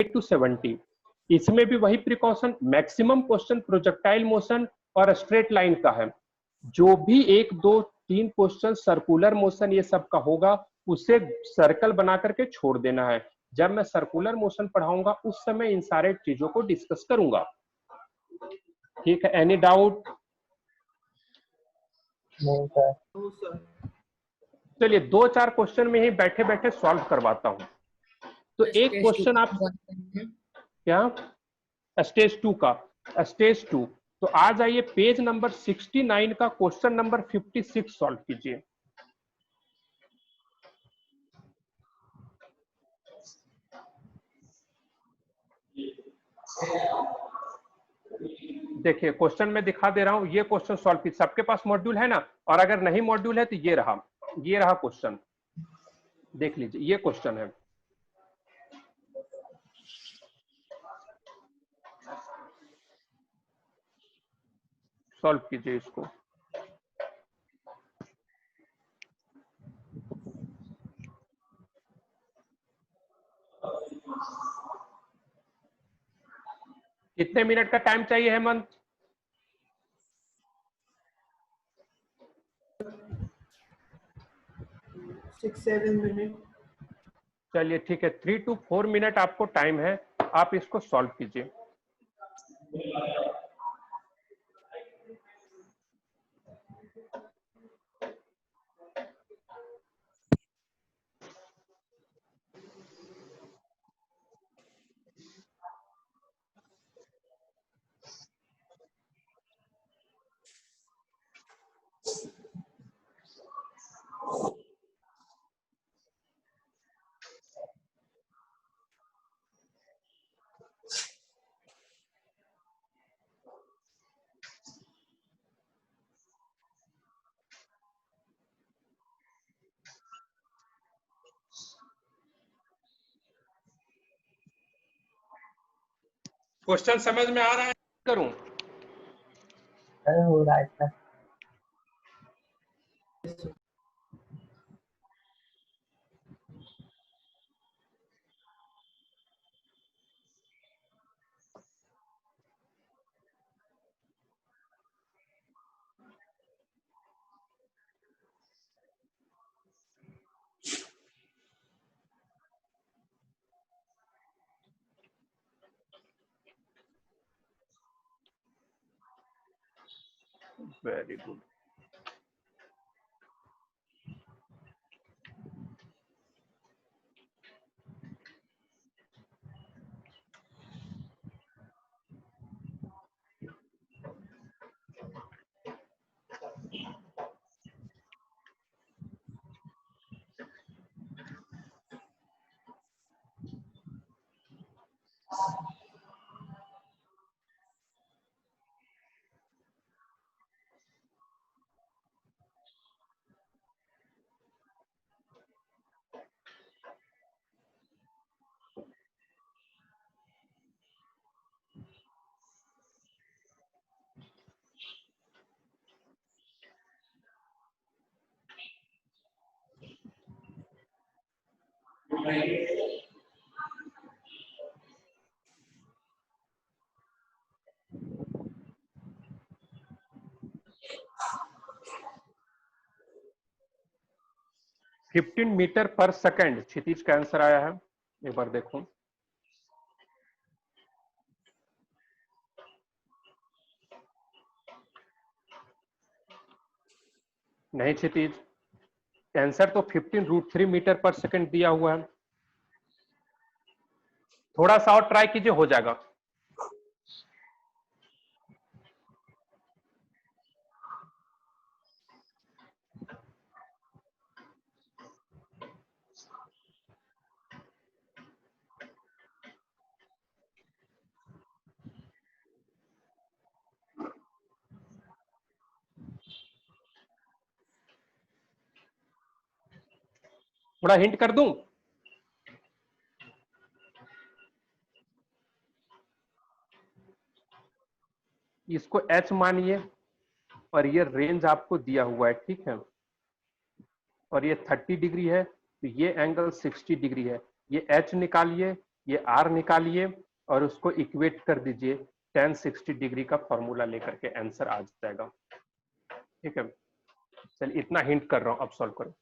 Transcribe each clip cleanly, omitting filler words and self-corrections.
to 70। इसमें भी वही precaution, maximum question projectile motion और स्ट्रेट लाइन का है। जो भी 1, 2, 3 क्वेश्चन सर्कुलर मोशन ये सब का होगा उसे सर्कल बना करके छोड़ देना है। जब मैं सर्कुलर मोशन पढ़ाऊंगा उस समय इन सारे चीजों को डिस्कस करूंगा। ठीक है, एनी डाउट? चलिए 2-4 क्वेश्चन में ही बैठे बैठे सॉल्व करवाता हूं। तो एक क्वेश्चन आप क्या स्टेज 2 का, स्टेज 2 तो आ जाइए पेज नंबर 69 का क्वेश्चन नंबर 56 सॉल्व कीजिए। देखिए क्वेश्चन में दिखा दे रहा हूं, ये क्वेश्चन सॉल्व कीजिए। सबके पास मॉड्यूल है ना? और अगर नहीं मॉड्यूल है तो ये रहा क्वेश्चन, देख लीजिए। ये क्वेश्चन है, सॉल्व कीजिए इसको। कितने मिनट का टाइम चाहिए हेमंत? 6-7 मिनट। चलिए ठीक है, 3 to 4 मिनट आपको टाइम है, आप इसको सॉल्व कीजिए। क्वेश्चन समझ में आ रहा है? करूं? हो रहा है। Very good. फिफ्टीन मीटर पर सेकेंड क्षितिज का आंसर आया है, एक बार देखो। नहीं क्षितिज, आंसर तो 15√3 मीटर पर सेकेंड दिया हुआ है। थोड़ा सा और ट्राई कीजिए, हो जाएगा। थोड़ा हिंट कर दूं? इसको एच मानिए और ये रेंज आपको दिया हुआ है, ठीक है। और ये 30 डिग्री है तो ये एंगल 60 डिग्री है। ये एच निकालिए, ये आर निकालिए और उसको इक्वेट कर दीजिए tan 60 डिग्री का फॉर्मूला लेकर के आंसर आ जाएगा। ठीक है, चलिए इतना हिंट कर रहा हूं, अब सॉल्व करो।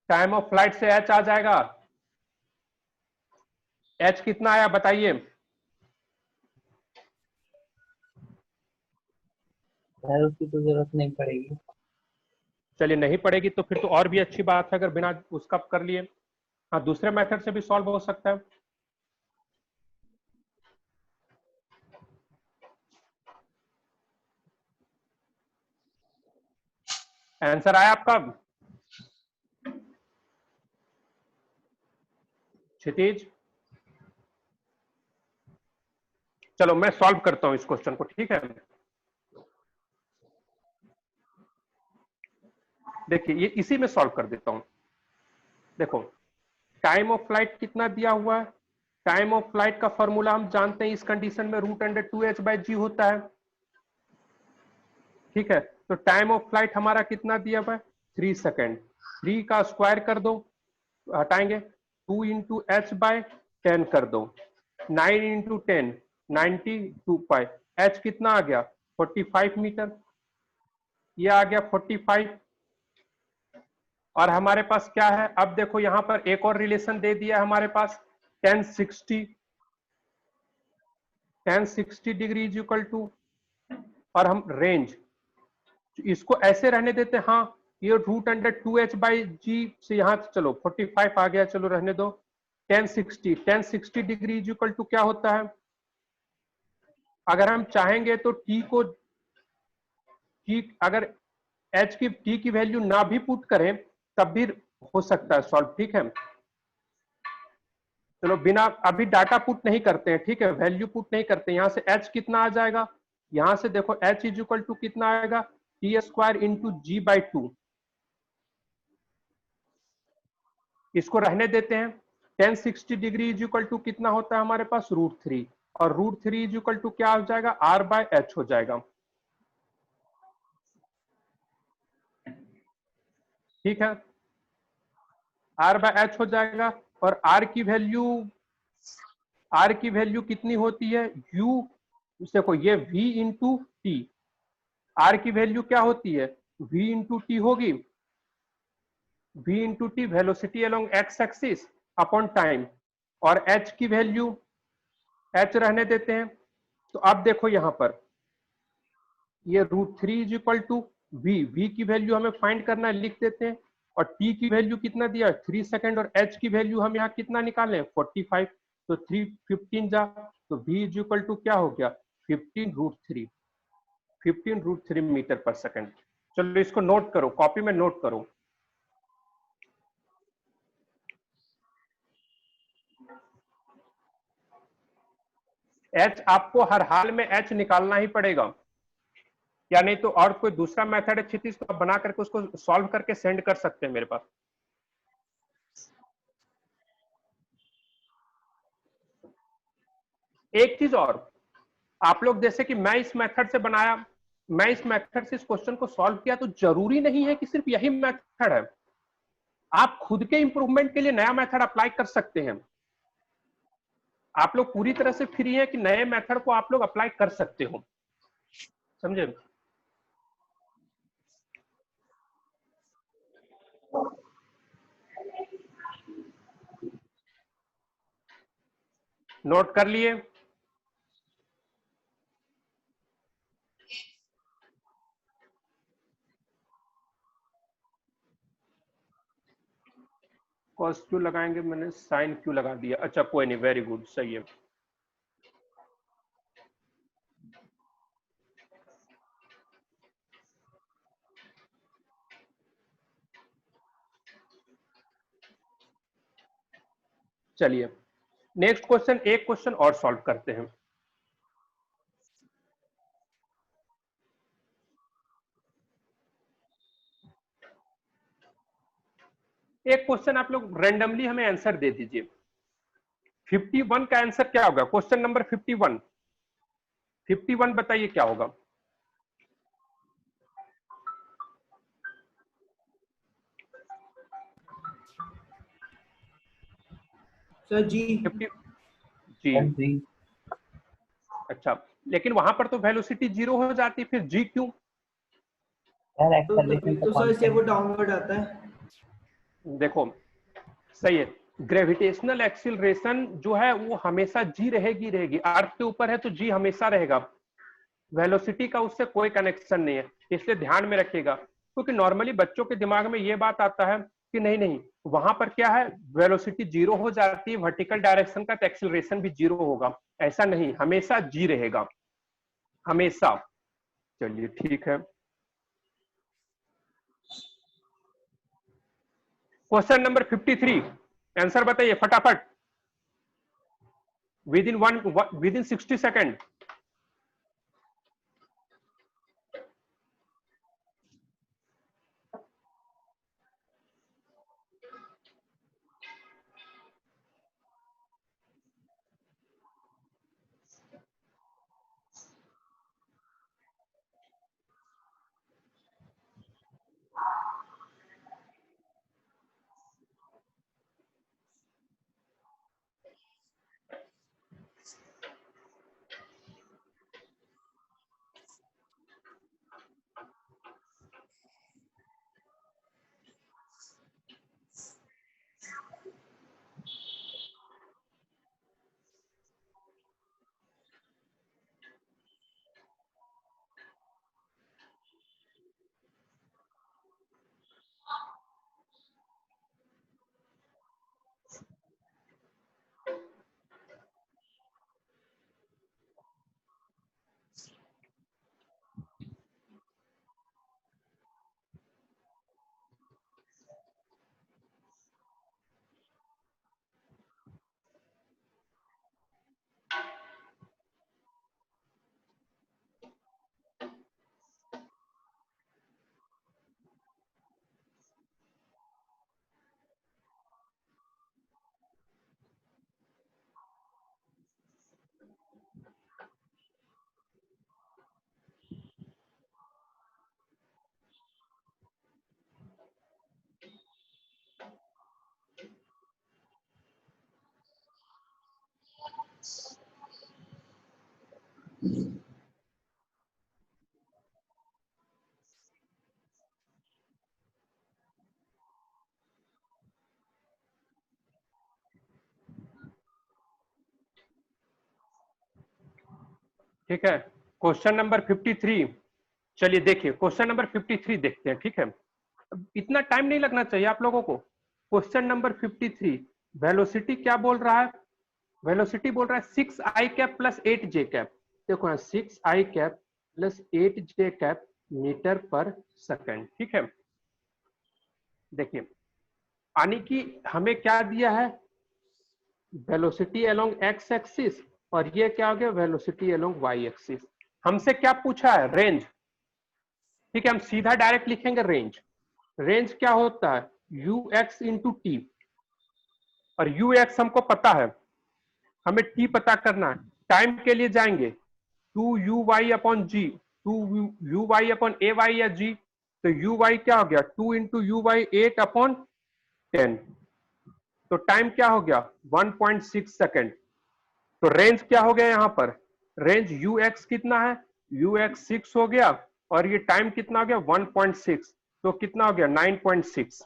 टाइम ऑफ फ्लाइट से एच आ जाएगा। एच कितना आया बताइए। उसकी तो जरूरत नहीं पड़ेगी। चलिए नहीं पड़ेगी तो फिर तो और भी अच्छी बात है, अगर बिना उसका कर लिए। हाँ, दूसरे मेथड से भी सॉल्व हो सकता है। आंसर आया आपका क्षितिज? चलो मैं सॉल्व करता हूं इस क्वेश्चन को, ठीक है। देखिए ये इसी में सॉल्व कर देता हूं। देखो टाइम ऑफ फ्लाइट कितना दिया हुआ है, टाइम ऑफ फ्लाइट का फॉर्मूला हम जानते हैं, इस कंडीशन में √2h/g होता है। ठीक है, तो टाइम ऑफ फ्लाइट हमारा कितना दिया हुआ है 3 सेकेंड। 3 का स्क्वायर कर दो, हटाएंगे 2 इंटू h/10 कर दो, 9 इंटू 10 92 पाई। h कितना आ गया 45 मीटर, ये आ गया 45। और हमारे पास क्या है, अब देखो यहां पर एक और रिलेशन दे दिया हमारे पास, tan 60 degree is equal to, और हम रेंज इसको ऐसे रहने देते हैं। हाँ, ये √2h/g से यहां चलो 45 आ गया, चलो रहने दो। tan 60 degree is equal to क्या होता है, अगर हम चाहेंगे तो अगर t की वैल्यू ना भी पुट करें तब भी हो सकता है सॉल्व। ठीक है, चलो बिना अभी डाटा पुट नहीं करते हैं, ठीक है, वैल्यू पुट नहीं करते। यहां से h कितना आ जाएगा, यहां से देखो h इज इक्वल टू कितना आएगा t² इंटू g/2। इसको रहने देते हैं। tan 60 degree is equal to कितना होता है हमारे पास √3, और √3 इज इक्वल टू क्या हो जाएगा r/h हो जाएगा। ठीक है, r/h हो जाएगा। और r की वैल्यू कितनी होती है u, देखो ये v इंटू टी, r की वैल्यू क्या होती है v इंटू टी होगी, v into T velocity along x axis upon time, और h की वैल्यू h रहने देते हैं। तो अब देखो यहां पर ये √3 इज इक्वल टू v की वैल्यू हमें फाइंड करना है, लिख देते हैं। और t की वैल्यू कितना दिया 3 सेकंड, और h की वैल्यू हम यहाँ कितना निकालें 45, तो 3 15 जा, तो v इज इक्वल टू क्या हो गया 15√3 मीटर पर सेकंड। चलो इसको नोट करो, कॉपी में नोट करो। h आपको हर हाल में h निकालना ही पड़ेगा, या नहीं तो और कोई दूसरा मेथड है क्षितिज तो आप बना करके उसको सॉल्व करके सेंड कर सकते हैं मेरे पास। एक चीज और, आप लोग जैसे कि मैं इस मेथड से बनाया, मैं इस मेथड से इस क्वेश्चन को सॉल्व किया, तो जरूरी नहीं है कि सिर्फ यही मेथड है। आप खुद के इंप्रूवमेंट के लिए नया मेथड अप्लाई कर सकते हैं। आप लोग पूरी तरह से फ्री है कि नए मेथड को आप लोग अप्लाई कर सकते हो, समझे। नोट कर लिए? कॉस क्यों लगाएंगे, मैंने साइन क्यों लगा दिया, अच्छा कोई नहीं, वेरी गुड, सही है। चलिए नेक्स्ट क्वेश्चन, एक क्वेश्चन और सॉल्व करते हैं। एक क्वेश्चन आप लोग रैंडमली हमें आंसर दे दीजिए। 51 का आंसर क्या होगा? क्वेश्चन नंबर 51, 51 बताइए क्या होगा? सर जी। 50 जी। जी अच्छा, लेकिन वहां पर तो वेलोसिटी 0 हो जाती है, फिर जी क्यों? यार, तो एक्सेलरेशन तभी तो तो सर इससे वो कांस्टेंट। डाउनवर्ड आता है। देखो सही है, ग्रेविटेशनल एक्सिलरेशन जो है वो हमेशा जी रहेगी रहेगी। अर्थ के ऊपर है तो जी हमेशा रहेगा, वेलोसिटी का उससे कोई कनेक्शन नहीं है, इसलिए ध्यान में रखिएगा। क्योंकि नॉर्मली बच्चों के दिमाग में ये बात आता है कि नहीं नहीं, वहां पर क्या है, वेलोसिटी 0 हो जाती है, वर्टिकल डायरेक्शन का तो एक्सिलरेशन भी 0 होगा। ऐसा नहीं, हमेशा जी रहेगा, हमेशा। चलिए ठीक है। क्वेश्चन नंबर 53, आंसर बताइए फटाफट, विद इन 60 सेकेंड। ठीक है, क्वेश्चन नंबर 53। चलिए देखिए क्वेश्चन नंबर 53 देखते हैं, ठीक है। अब इतना टाइम नहीं लगना चाहिए आप लोगों को। क्वेश्चन नंबर 53, वेलोसिटी क्या बोल रहा है? वेलोसिटी बोल रहा है 6i cap plus 8j cap. देखो यहाँ 6i cap plus 8j cap metre पर सेकंड, ठीक है। देखिए यानी कि हमें क्या दिया है, वेलोसिटी अलोंग एक्स एक्सिस, और ये क्या हो गया, वेलोसिटी अलोंग वाई एक्सिस। हमसे क्या पूछा है, रेंज। ठीक है, हम सीधा डायरेक्ट लिखेंगे रेंज। रेंज क्या होता है, यू एक्स इंटू टी, और यू एक्स हमको पता है, हमें टी पता करना है। टाइम के लिए जाएंगे 2u/g, 2u/a/y या g, तो u/y क्या हो गया, 2 इंटू u/8/10। तो टाइम क्या हो गया, 1.6 सेकेंड। तो रेंज क्या हो गया यहाँ पर, रेंज यू एक्स कितना है, यू एक्स 6 हो गया, और ये टाइम कितना हो गया 1.6, तो कितना हो गया 9.6,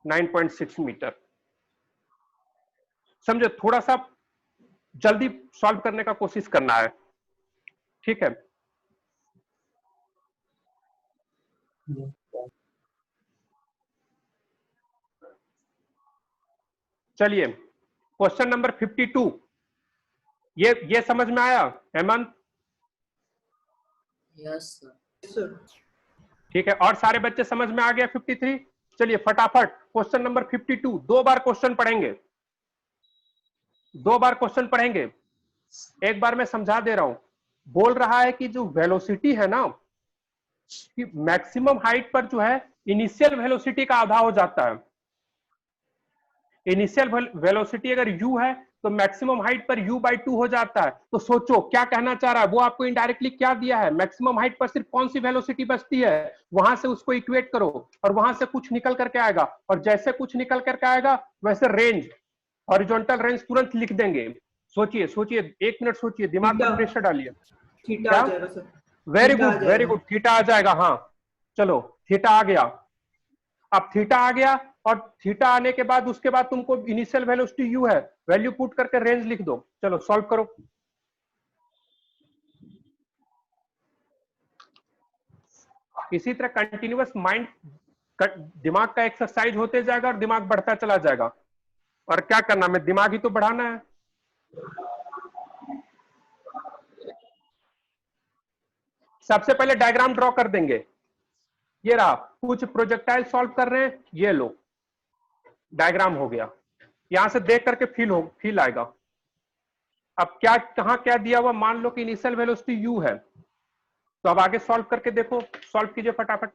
9.6 मीटर। समझे, थोड़ा सा जल्दी सॉल्व करने का कोशिश करना है, ठीक है। चलिए क्वेश्चन नंबर 52, ये समझ में आया हेमंत? Yes sir. ठीक है, और सारे बच्चे समझ में आ गया 53? चलिए फटाफट क्वेश्चन नंबर 52, 2 बार क्वेश्चन पढ़ेंगे, 2 बार क्वेश्चन पढ़ेंगे। एक बार मैं समझा दे रहा हूं, बोल रहा है कि जो वेलोसिटी है ना, कि मैक्सिमम हाइट पर जो है इनिशियल वेलोसिटी का आधा हो जाता है। इनिशियल वेलोसिटी अगर u है तो मैक्सिमम हाइट पर u/2 हो जाता है। तो सोचो क्या कहना चाह रहा है वो, आपको इनडायरेक्टली क्या दिया है, मैक्सिमम हाइट पर सिर्फ कौन सी वेलोसिटी बचती है, वहां से उसको इक्वेट करो और वहां से कुछ निकल करके आएगा, और जैसे कुछ निकल करके आएगा वैसे रेंज, हॉरिजॉन्टल रेंज तुरंत लिख देंगे। सोचिए सोचिए, 1 मिनट सोचिए, दिमाग पर प्रेशर डालिए। थीटा क्या? आ जाएगा सर। वेरी थीटा आ गुड वेरी जाएगा। गुड, थीटा आ जाएगा। हाँ चलो थीटा आ गया। अब थीटा आ गया और थीटा आने के बाद उसके बाद तुमको इनिशियल वेलोसिटी u है, वैल्यू पुट करके रेंज लिख दो। चलो सॉल्व करो। इसी तरह कंटिन्यूअस माइंड, दिमाग का एक्सरसाइज होते जाएगा और दिमाग बढ़ता चला जाएगा। और क्या करना, मैं दिमाग ही तो बढ़ाना है। सबसे पहले डायग्राम ड्रॉ कर देंगे। ये रहा, कुछ प्रोजेक्टाइल सॉल्व कर रहे हैं, ये लो डायग्राम हो गया। यहां से देख करके फील आएगा। अब क्या कहां क्या दिया हुआ, मान लो कि इनिशियल वेलोसिटी u है, तो अब आगे सॉल्व करके देखो, सॉल्व कीजिए फटाफट।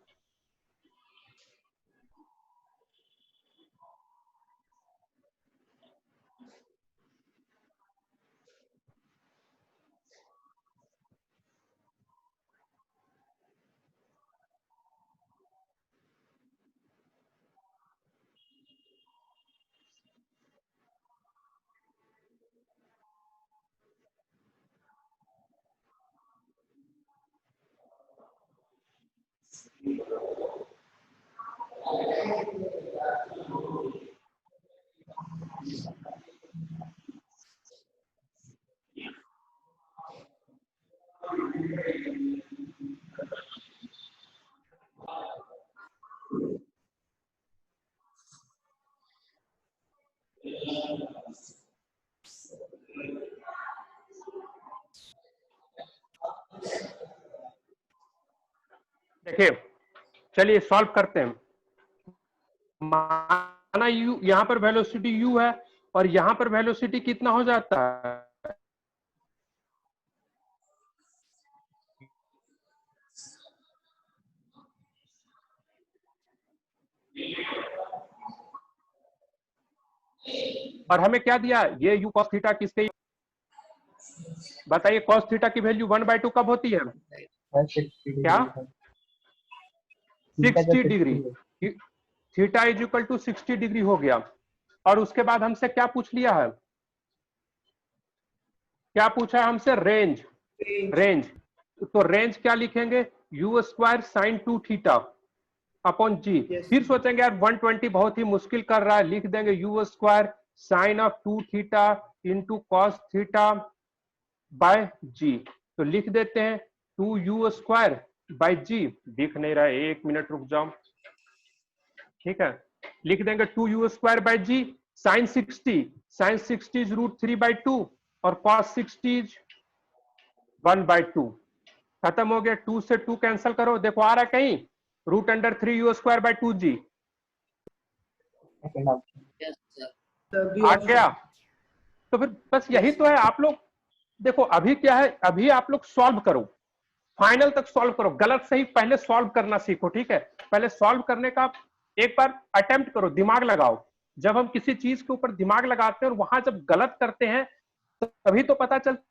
देखिए चलिए सॉल्व करते हैं। माना u, यहां पर वेलोसिटी u है और यहां पर वेलोसिटी कितना हो जाता है, और हमें क्या दिया, ये u cos थीटा किसके, बताइए cos थीटा की वैल्यू 1/2 कब होती है, क्या 60 degree. Theta is equal to 60 degree हो गया। और उसके बाद हमसे क्या पूछ लिया है, क्या पूछा है हमसे, रेंज। रेंज तो रेंज क्या लिखेंगे, u square sine 2 theta upon g. फिर सोचेंगे यार 120 बहुत ही मुश्किल कर रहा है, लिख देंगे u square sine of 2 theta into cos theta by g. तो लिख देते हैं 2u स्क्वायर बाय जी। दिख नहीं रहा है, 1 मिनट रुक जाओ। ठीक है, लिख देंगे 2u square by g. Sine 60 is √3/2 और कॉस 60 इज 1/2। खत्म हो गया, 2 से 2 कैंसिल करो, देखो आ रहा है कहीं, √3u स्क्वायर बाय 2g आ गया। तो फिर बस यही तो है। आप लोग देखो अभी क्या है, अभी आप लोग सॉल्व करो, फाइनल तक सॉल्व करो, गलत सही पहले सॉल्व करना सीखो। ठीक है, पहले सॉल्व करने का एक बार अटेम्प्ट करो, दिमाग लगाओ। जब हम किसी चीज के ऊपर दिमाग लगाते हैं और वहां जब गलत करते हैं तभी तो पता चलता